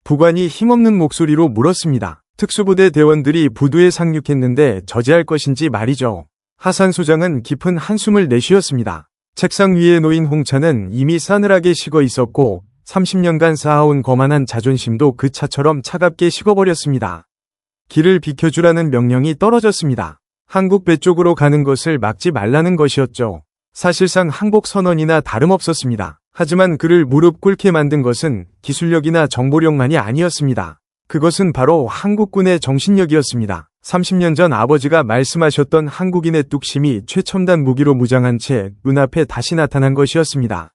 부관이 힘없는 목소리로 물었습니다. 특수부대 대원들이 부두에 상륙했는데 저지할 것인지 말이죠. 하산 소장은 깊은 한숨을 내쉬었습니다. 책상 위에 놓인 홍차는 이미 싸늘하게 식어 있었고 30년간 쌓아온 거만한 자존심도 그 차처럼 차갑게 식어버렸습니다. 길을 비켜주라는 명령이 떨어졌습니다. 한국 배 쪽으로 가는 것을 막지 말라는 것이었죠. 사실상 항복 선언이나 다름없었습니다. 하지만 그를 무릎 꿇게 만든 것은 기술력이나 정보력만이 아니었습니다. 그것은 바로 한국군의 정신력이었습니다. 30년 전 아버지가 말씀하셨던 한국인의 뚝심이 최첨단 무기로 무장한 채 눈앞에 다시 나타난 것이었습니다.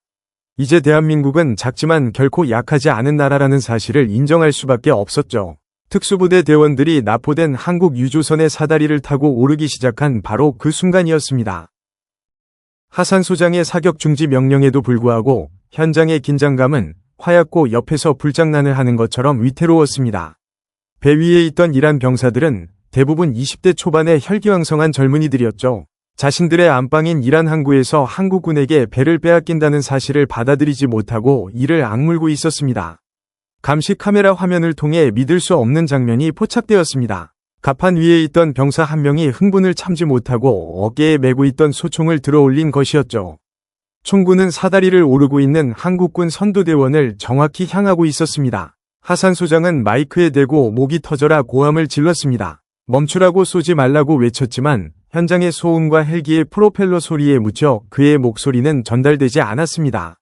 이제 대한민국은 작지만 결코 약하지 않은 나라라는 사실을 인정할 수밖에 없었죠. 특수부대 대원들이 납포된 한국 유조선의 사다리를 타고 오르기 시작한 바로 그 순간이었습니다. 하산 소장의 사격 중지 명령에도 불구하고 현장의 긴장감은 하얗고 옆에서 불장난을 하는 것처럼 위태로웠습니다. 배 위에 있던 이란 병사들은 대부분 20대 초반의 혈기왕성한 젊은이들이었죠. 자신들의 안방인 이란 항구에서 한국군에게 배를 빼앗긴다는 사실을 받아들이지 못하고 이를 악물고 있었습니다. 감시 카메라 화면을 통해 믿을 수 없는 장면이 포착되었습니다. 갑판 위에 있던 병사 한 명이 흥분을 참지 못하고 어깨에 메고 있던 소총을 들어올린 것이었죠. 총구는 사다리를 오르고 있는 한국군 선두대원을 정확히 향하고 있었습니다. 하산 소장은 마이크에 대고 목이 터져라 고함을 질렀습니다. 멈추라고 쏘지 말라고 외쳤지만 현장의 소음과 헬기의 프로펠러 소리에 묻혀 그의 목소리는 전달되지 않았습니다.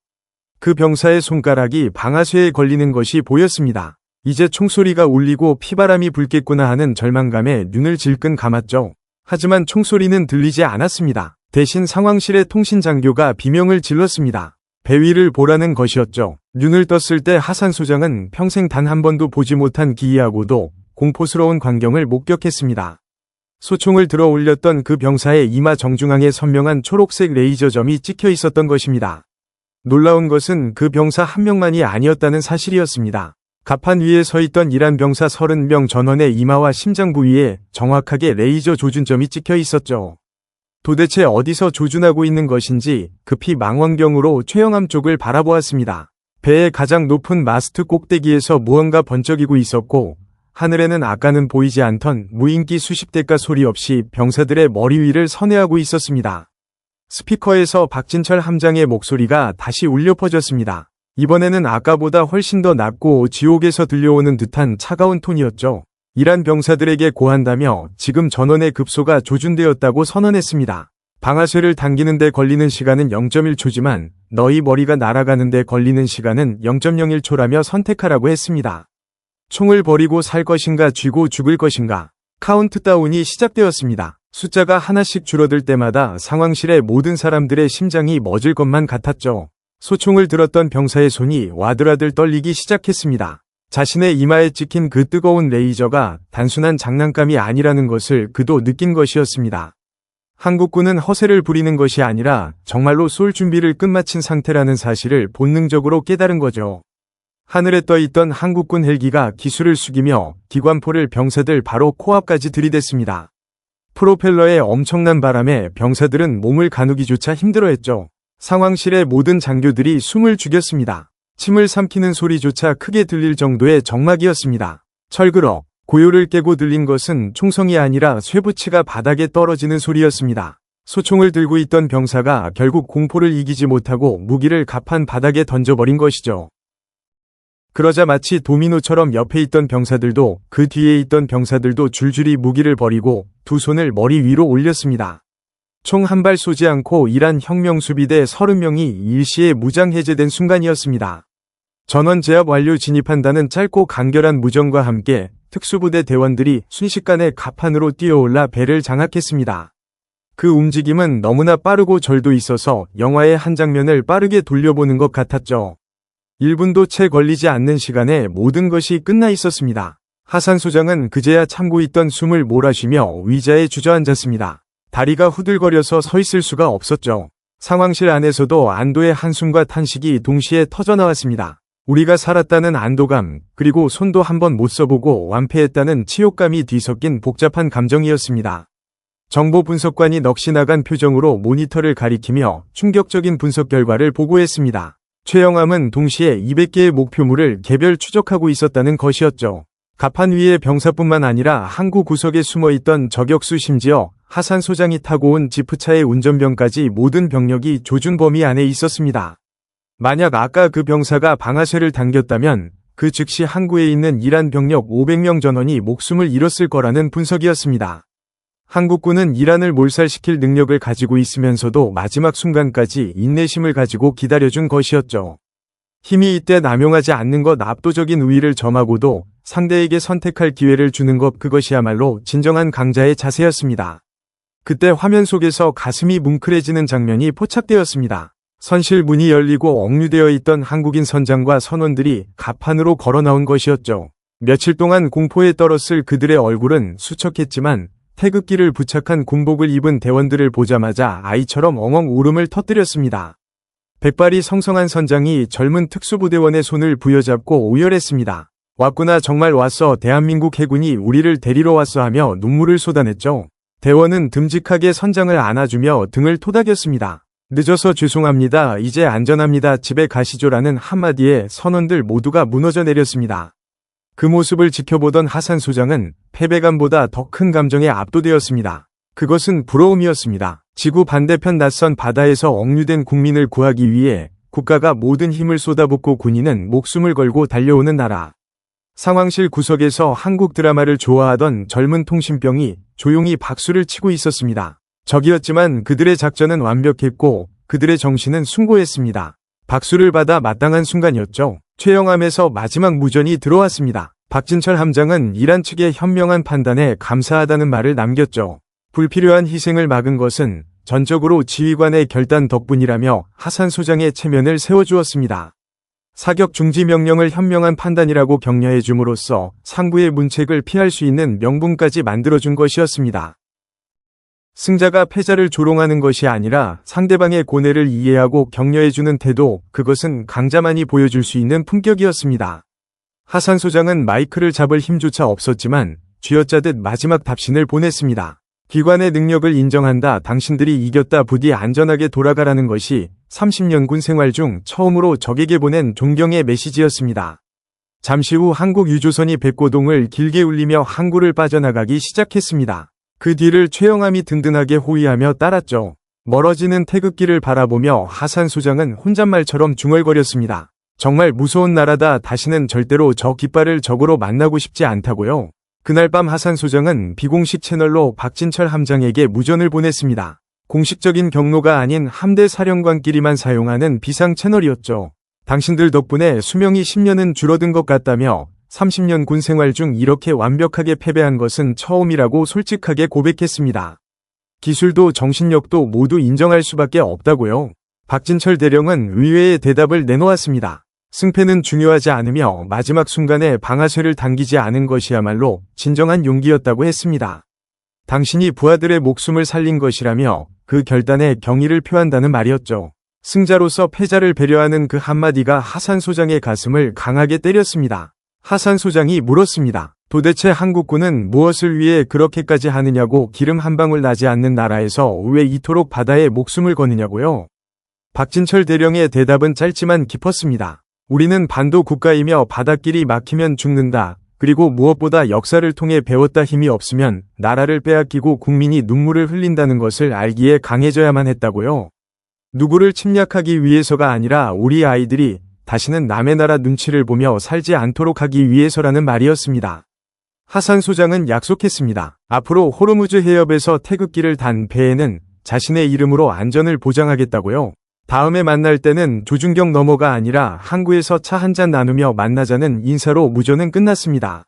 그 병사의 손가락이 방아쇠에 걸리는 것이 보였습니다. 이제 총소리가 울리고 피바람이 불겠구나 하는 절망감에 눈을 질끈 감았죠. 하지만 총소리는 들리지 않았습니다. 대신 상황실의 통신장교가 비명을 질렀습니다. 배 위를 보라는 것이었죠. 눈을 떴을 때 하산 소장은 평생 단 한 번도 보지 못한 기이하고도 공포스러운 광경을 목격했습니다. 소총을 들어 올렸던 그 병사의 이마 정중앙에 선명한 초록색 레이저점이 찍혀 있었던 것입니다. 놀라운 것은 그 병사 한 명만이 아니었다는 사실이었습니다. 갑판 위에 서 있던 이란 병사 30명 전원의 이마와 심장 부위에 정확하게 레이저 조준점이 찍혀 있었죠. 도대체 어디서 조준하고 있는 것인지 급히 망원경으로 최영암 쪽을 바라보았습니다. 배의 가장 높은 마스트 꼭대기에서 무언가 번쩍이고 있었고 하늘에는 아까는 보이지 않던 무인기 수십 대가 소리 없이 병사들의 머리 위를 선회하고 있었습니다. 스피커에서 박진철 함장의 목소리가 다시 울려 퍼졌습니다. 이번에는 아까보다 훨씬 더 낮고 지옥에서 들려오는 듯한 차가운 톤이었죠. 이란 병사들에게 고한다며 지금 전원의 급소가 조준되었다고 선언했습니다. 방아쇠를 당기는 데 걸리는 시간은 0.1초지만 너희 머리가 날아가는 데 걸리는 시간은 0.01초라며 선택하라고 했습니다. 총을 버리고 살 것인가 쥐고 죽을 것인가. 카운트다운이 시작되었습니다. 숫자가 하나씩 줄어들 때마다 상황실의 모든 사람들의 심장이 멎을 것만 같았죠. 소총을 들었던 병사의 손이 와들와들 떨리기 시작했습니다. 자신의 이마에 찍힌 그 뜨거운 레이저가 단순한 장난감이 아니라는 것을 그도 느낀 것이었습니다. 한국군은 허세를 부리는 것이 아니라 정말로 쏠 준비를 끝마친 상태라는 사실을 본능적으로 깨달은 거죠. 하늘에 떠있던 한국군 헬기가 기술을 숙이며 기관포를 병사들 바로 코앞까지 들이댔습니다. 프로펠러의 엄청난 바람에 병사들은 몸을 가누기조차 힘들어했죠. 상황실의 모든 장교들이 숨을 죽였습니다. 침을 삼키는 소리조차 크게 들릴 정도의 적막이었습니다. 철그럭, 고요를 깨고 들린 것은 총성이 아니라 쇠붙이가 바닥에 떨어지는 소리였습니다. 소총을 들고 있던 병사가 결국 공포를 이기지 못하고 무기를 갑판 바닥에 던져버린 것이죠. 그러자 마치 도미노처럼 옆에 있던 병사들도 그 뒤에 있던 병사들도 줄줄이 무기를 버리고 두 손을 머리 위로 올렸습니다. 총 한 발 쏘지 않고 이란 혁명수비대 30명이 일시에 무장해제된 순간이었습니다. 전원 제압 완료 진입한다는 짧고 간결한 무전과 함께 특수부대 대원들이 순식간에 갑판으로 뛰어올라 배를 장악했습니다. 그 움직임은 너무나 빠르고 절도 있어서 영화의 한 장면을 빠르게 돌려보는 것 같았죠. 1분도 채 걸리지 않는 시간에 모든 것이 끝나 있었습니다. 하산 소장은 그제야 참고 있던 숨을 몰아쉬며 의자에 주저앉았습니다. 다리가 후들거려서 서 있을 수가 없었죠. 상황실 안에서도 안도의 한숨과 탄식이 동시에 터져나왔습니다. 우리가 살았다는 안도감, 그리고 손도 한번 못 써보고 완패했다는 치욕감이 뒤섞인 복잡한 감정이었습니다. 정보 분석관이 넋이 나간 표정으로 모니터를 가리키며 충격적인 분석 결과를 보고했습니다. 최영암은 동시에 200개의 목표물을 개별 추적하고 있었다는 것이었죠. 갑판 위에 병사뿐만 아니라 항구 구석에 숨어있던 저격수 심지어 하산 소장이 타고 온 지프차의 운전병까지 모든 병력이 조준 범위 안에 있었습니다. 만약 아까 그 병사가 방아쇠를 당겼다면 그 즉시 항구에 있는 이란 병력 500명 전원이 목숨을 잃었을 거라는 분석이었습니다. 한국군은 이란을 몰살시킬 능력을 가지고 있으면서도 마지막 순간까지 인내심을 가지고 기다려준 것이었죠. 힘이 이때 남용하지 않는 것, 압도적인 우위를 점하고도 상대에게 선택할 기회를 주는 것, 그것이야말로 진정한 강자의 자세였습니다. 그때 화면 속에서 가슴이 뭉클해지는 장면이 포착되었습니다. 선실 문이 열리고 억류되어 있던 한국인 선장과 선원들이 갑판으로 걸어 나온 것이었죠. 며칠 동안 공포에 떨었을 그들의 얼굴은 수척했지만 태극기를 부착한 군복을 입은 대원들을 보자마자 아이처럼 엉엉 울음을 터뜨렸습니다. 백발이 성성한 선장이 젊은 특수부대원의 손을 부여잡고 오열했습니다. 왔구나, 정말 왔어. 대한민국 해군이 우리를 데리러 왔어 하며 눈물을 쏟아냈죠. 대원은 듬직하게 선장을 안아주며 등을 토닥였습니다. 늦어서 죄송합니다. 이제 안전합니다. 집에 가시죠라는 한마디에 선원들 모두가 무너져 내렸습니다. 그 모습을 지켜보던 하산 소장은 패배감보다 더 큰 감정에 압도되었습니다. 그것은 부러움이었습니다. 지구 반대편 낯선 바다에서 억류된 국민을 구하기 위해 국가가 모든 힘을 쏟아붓고 군인은 목숨을 걸고 달려오는 나라. 상황실 구석에서 한국 드라마를 좋아하던 젊은 통신병이 조용히 박수를 치고 있었습니다. 적이었지만 그들의 작전은 완벽했고 그들의 정신은 숭고했습니다. 박수를 받아 마땅한 순간이었죠. 최영암에서 마지막 무전이 들어왔습니다. 박진철 함장은 이란 측의 현명한 판단에 감사하다는 말을 남겼죠. 불필요한 희생을 막은 것은 전적으로 지휘관의 결단 덕분이라며 하산 소장의 체면을 세워주었습니다. 사격 중지 명령을 현명한 판단이라고 격려해 줌으로써 상부의 문책을 피할 수 있는 명분까지 만들어준 것이었습니다. 승자가 패자를 조롱하는 것이 아니라 상대방의 고뇌를 이해하고 격려해주는 태도, 그것은 강자만이 보여줄 수 있는 품격이었습니다. 하산 소장은 마이크를 잡을 힘조차 없었지만 쥐어짜듯 마지막 답신을 보냈습니다. 기관의 능력을 인정한다. 당신들이 이겼다. 부디 안전하게 돌아가라는 것이 30년 군 생활 중 처음으로 적에게 보낸 존경의 메시지였습니다. 잠시 후 한국 유조선이 백고동을 길게 울리며 항구를 빠져나가기 시작했습니다. 그 뒤를 최영암이 든든하게 호위하며 따랐죠. 멀어지는 태극기를 바라보며 하산 소장은 혼잣말처럼 중얼거렸습니다. 정말 무서운 나라다. 다시는 절대로 저 깃발을 적으로 만나고 싶지 않다고요. 그날 밤 하산 소장은 비공식 채널로 박진철 함장에게 무전을 보냈습니다. 공식적인 경로가 아닌 함대 사령관끼리만 사용하는 비상 채널이었죠. 당신들 덕분에 수명이 10년은 줄어든 것 같다며 30년 군 생활 중 이렇게 완벽하게 패배한 것은 처음이라고 솔직하게 고백했습니다. 기술도 정신력도 모두 인정할 수밖에 없다고요. 박진철 대령은 의외의 대답을 내놓았습니다. 승패는 중요하지 않으며 마지막 순간에 방아쇠를 당기지 않은 것이야말로 진정한 용기였다고 했습니다. 당신이 부하들의 목숨을 살린 것이라며 그 결단에 경의를 표한다는 말이었죠. 승자로서 패자를 배려하는 그 한마디가 하산 소장의 가슴을 강하게 때렸습니다. 하산 소장이 물었습니다. 도대체 한국군은 무엇을 위해 그렇게까지 하느냐고. 기름 한 방울 나지 않는 나라에서 왜 이토록 바다에 목숨을 거느냐고요. 박진철 대령의 대답은 짧지만 깊었습니다. 우리는 반도 국가이며 바닷길이 막히면 죽는다. 그리고 무엇보다 역사를 통해 배웠다. 힘이 없으면 나라를 빼앗기고 국민이 눈물을 흘린다는 것을 알기에 강해져야만 했다고요. 누구를 침략하기 위해서가 아니라 우리 아이들이 다시는 남의 나라 눈치를 보며 살지 않도록 하기 위해서라는 말이었습니다. 하산 소장은 약속했습니다. 앞으로 호르무즈 해협에서 태극기를 단 배에는 자신의 이름으로 안전을 보장하겠다고요. 다음에 만날 때는 조준경 너머가 아니라 항구에서 차 한잔 나누며 만나자는 인사로 무전은 끝났습니다.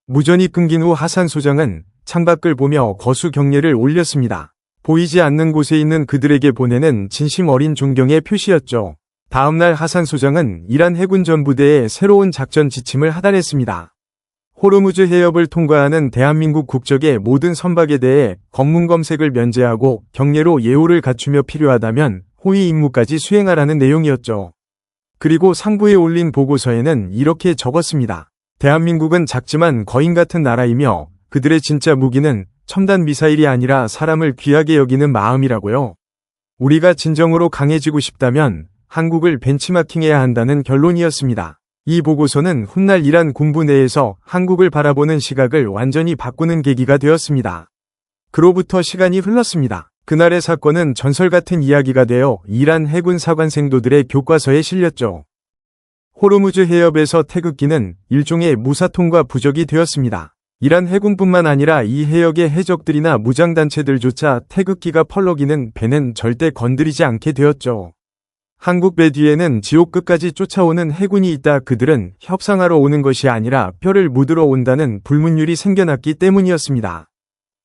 무전이 끊긴 후 하산 소장은 창밖을 보며 거수 경례를 올렸습니다. 보이지 않는 곳에 있는 그들에게 보내는 진심 어린 존경의 표시였죠. 다음날 하산 소장은 이란 해군 전부대에 새로운 작전 지침을 하달했습니다. 호르무즈 해협을 통과하는 대한민국 국적의 모든 선박에 대해 검문 검색을 면제하고 경례로 예우를 갖추며 필요하다면 호위 임무까지 수행하라는 내용이었죠. 그리고 상부에 올린 보고서에는 이렇게 적었습니다. 대한민국은 작지만 거인 같은 나라이며 그들의 진짜 무기는 첨단 미사일이 아니라 사람을 귀하게 여기는 마음이라고요. 우리가 진정으로 강해지고 싶다면 한국을 벤치마킹해야 한다는 결론이었습니다. 이 보고서는 훗날 이란 군부 내에서 한국을 바라보는 시각을 완전히 바꾸는 계기가 되었습니다. 그로부터 시간이 흘렀습니다. 그날의 사건은 전설 같은 이야기가 되어 이란 해군 사관생도들의 교과서에 실렸죠. 호르무즈 해협에서 태극기는 일종의 무사통과 부적이 되었습니다. 이란 해군뿐만 아니라 이 해역의 해적들이나 무장단체들조차 태극기가 펄럭이는 배는 절대 건드리지 않게 되었죠. 한국 배 뒤에는 지옥 끝까지 쫓아오는 해군이 있다. 그들은 협상하러 오는 것이 아니라 뼈를 묻으러 온다는 불문율이 생겨났기 때문이었습니다.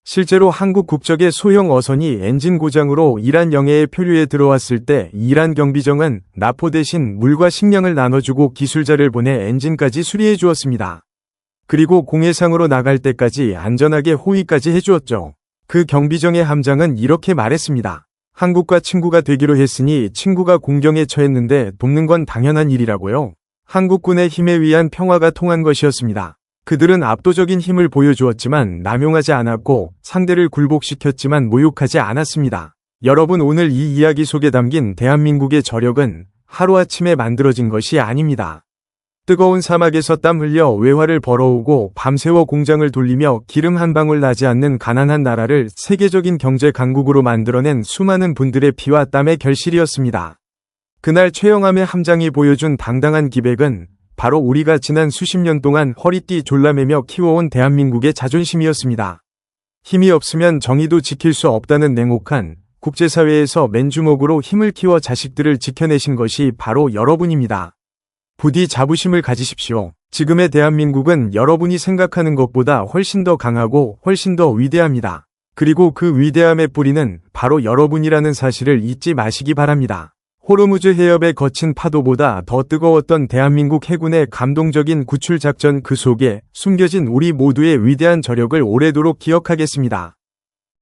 실제로 한국 국적의 소형 어선이 엔진 고장으로 이란 영해에 표류해 들어왔을 때 이란 경비정은 나포 대신 물과 식량을 나눠주고 기술자를 보내 엔진까지 수리해 주었습니다. 그리고 공해상으로 나갈 때까지 안전하게 호위까지 해주었죠. 그 경비정의 함장은 이렇게 말했습니다. 한국과 친구가 되기로 했으니 친구가 공경에 처했는데 돕는 건 당연한 일이라고요. 한국군의 힘에 의한 평화가 통한 것이었습니다. 그들은 압도적인 힘을 보여주었지만 남용하지 않았고 상대를 굴복시켰지만 모욕하지 않았습니다. 여러분, 오늘 이 이야기 속에 담긴 대한민국의 저력은 하루아침에 만들어진 것이 아닙니다. 뜨거운 사막에서 땀 흘려 외화를 벌어오고 밤새워 공장을 돌리며 기름 한 방울 나지 않는 가난한 나라를 세계적인 경제 강국으로 만들어낸 수많은 분들의 피와 땀의 결실이었습니다. 그날 최영함의 함장이 보여준 당당한 기백은 바로 우리가 지난 수십 년 동안 허리띠 졸라매며 키워온 대한민국의 자존심이었습니다. 힘이 없으면 정의도 지킬 수 없다는 냉혹한 국제사회에서 맨주먹으로 힘을 키워 자식들을 지켜내신 것이 바로 여러분입니다. 부디 자부심을 가지십시오. 지금의 대한민국은 여러분이 생각하는 것보다 훨씬 더 강하고 훨씬 더 위대합니다. 그리고 그 위대함의 뿌리는 바로 여러분이라는 사실을 잊지 마시기 바랍니다. 호르무즈 해협의 거친 파도보다 더 뜨거웠던 대한민국 해군의 감동적인 구출작전, 그 속에 숨겨진 우리 모두의 위대한 저력을 오래도록 기억하겠습니다.